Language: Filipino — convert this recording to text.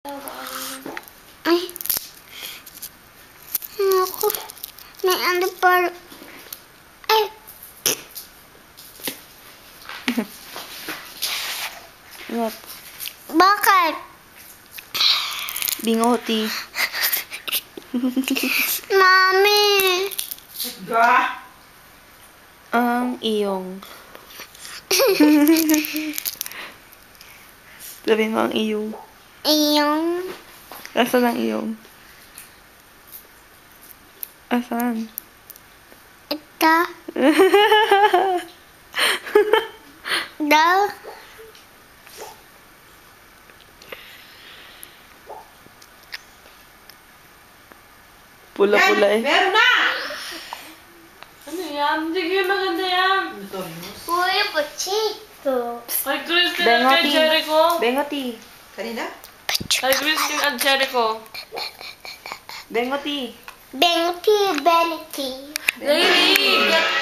Ay. Naku. May ano pa. Ay. What? Bakit? Bingoti. Mami. Ang iyong. Sabihin mo ang iyong. Iyong. Asan ang iyong? Asan? Ito. Daw. Pula-pula eh. Meron na! Ano yan? Hindi maganda yan. Uy, pachito. Kay Christine at Bengoti. kay Jericho. Bengoti. Kanina? Kay Christine at Jericho. Bengoti. Benty, Benty. Lady, get